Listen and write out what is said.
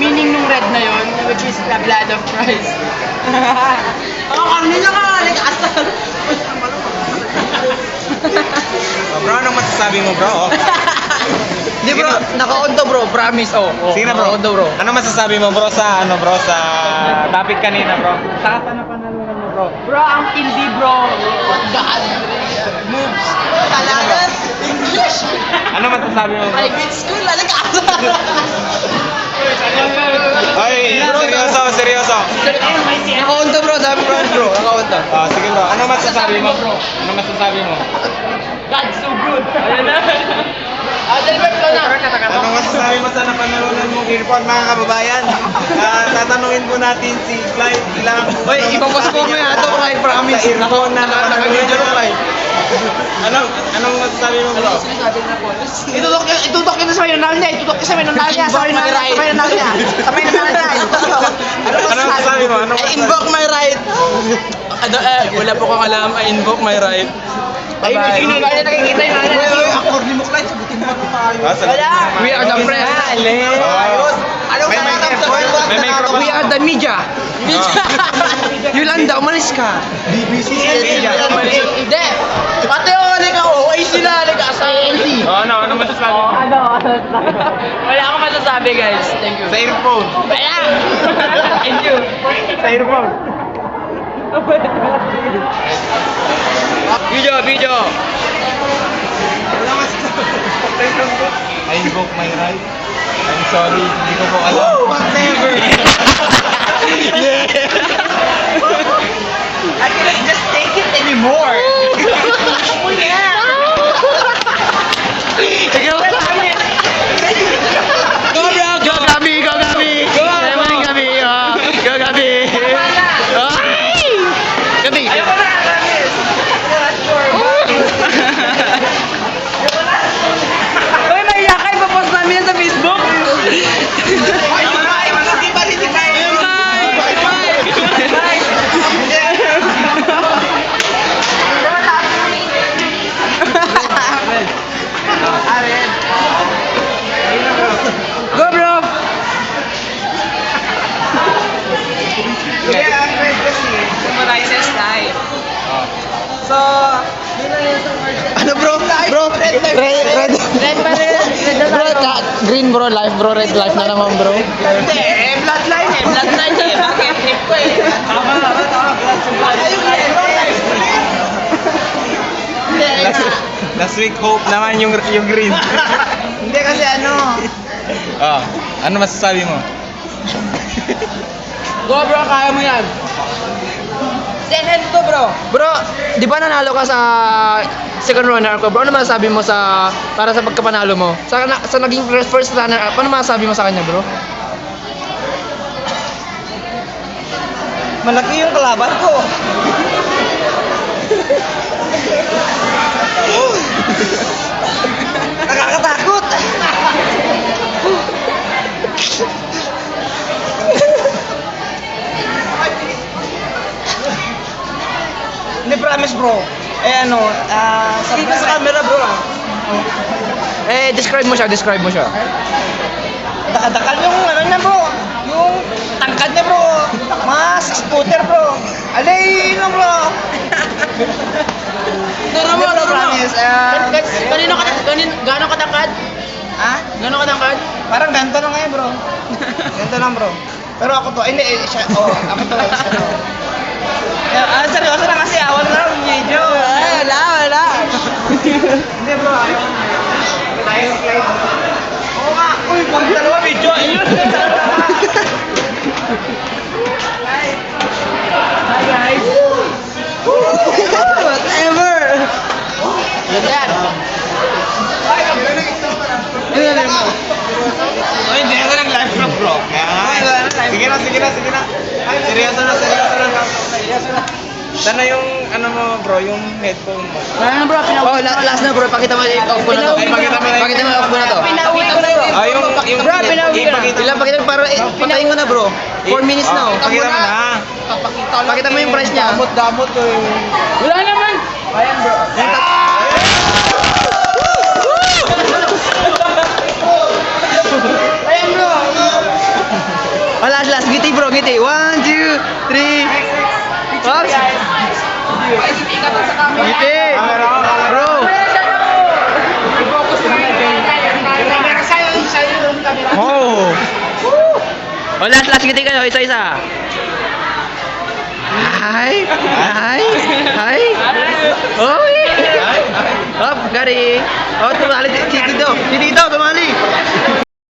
meaning nung red na yon, which is the blood of Christ. Kanina ka, asal. Bro, anong masasabi mo, bro? Hindi bro, naka-on to bro, promise. Sige na, bro. Naka-on to bro. Ano masasabi mo, bro, sa topic kanina, bro? Saka paano panalunan mo, bro? Bro, ang hindi bro, God moves. Talaga, English. Ano masasabi mo, bro? Ay, grade school, talaga asal. Ay, seryoso, seryoso. Naka-on to bro, dami bro, naka-on to. Sige, bro. Ano masasabi mo, bro? Ano masasabi mo? God's so good. Ayan na. Deliver ko na. Ano masasabi mo sa napanalunan mong earphone, mga kababayan? Tatanungin po natin si Clyde ilang... Hoy, ipapasok mo yan ito, Clyde, promise. Sa earphone na Naka-video ro, Clyde. Anong masasabi mo, bro? Itutok yun sa minanal niya. Itutok yun sa minanal niya. Sa minanal niya. Sa minanal niya. Ano masasabi mo? Ano I invoke my right. Wala po kang alam, I invoke my right. Ay, hindi na nakikita yung nanay. Accord ni mo, Clyde, sagutin mo na tayo. Wala. We are the press. Ayos. Anong May microphone. May microphone. We are the media. Yolanda, umalis ka. BBC. Hindi. Pati yung nag-OA sila. Nag-asawa. Ano masasabi mo? Wala akong masasabi guys. Thank you. Sa earphone. Ayan. Thank you. Sa earphone. Video. I invoke my right. I'm sorry, hindi ko po alam. Whatever. I cannot just take it anymore. Oh yeah. Go bro, go Gabi, go Gabi. Go Gabi, go Gabi. Ay! Gabi. Uy, may yakay, papost namin yan sa Facebook. Go bro! Summarizes life. So, ano bro? Bro, red. Red pa rin. Bro, green bro, life bro, red life na naman bro. Hindi, bloodline eh. Bloodline eh. Bakit? Trip ko eh. Tama, Last week, hope naman yung green. Hindi kasi ano. Ano masasabi mo? Go bro, kaya mo yan. Send hand to bro. Bro, di ba nanalo ka sa second runner ko? Bro, ano masasabi mo sa para sa pagkapanalo mo? Sa naging first runner up, ano masasabi mo sa kanya, bro? Malaki yung kalaban ko. Nakakatakot. Hindi, promise bro. Dito sa camera bro. Describe mo siya. Dakal yung ano niya bro. Yung tangkad niya bro. Mas scooter bro. Alay na bro. Promise. Gano'ng katangkad? Ha? Gano'ng katangkad? Parang ganito lang ngayon bro. Ganito lang bro. Pero ako to, hindi, siya, ako to. Seryoso na kasi, awan na lang video. Wala. Hindi bro, ayaw. Oo nga, uy, pag dalawa video, ayun. Hi guys. Whatever. Yan. Ay, hindi ako nag-live vlog, bro. Kaya nga. Sige na. Seryoso na. Sana yung, bro, yung headphone mo. Wala na bro, Last na bro, pakita mo off ko na to. Pakita mo off ko na to. Pinauwi ko na bro. Yung Bro, pinauwi ko na. Ilan pakita mo para patayin ko na bro. 4 minutes na. Pakita mo na. Pakita mo yung price niya. Damot eh. Wala naman. Ayan bro. Ayan bro. Oh, last. Ngiti bro, ngiti. 1, 2, 3. Oops. Ngiti. Bro. Camera sa'yo yung camera. Oh. Oh, last ngiti kayo, isa-isa. Hi. Oh, Up, gari. Oh, tumali. Si Tito, tumali.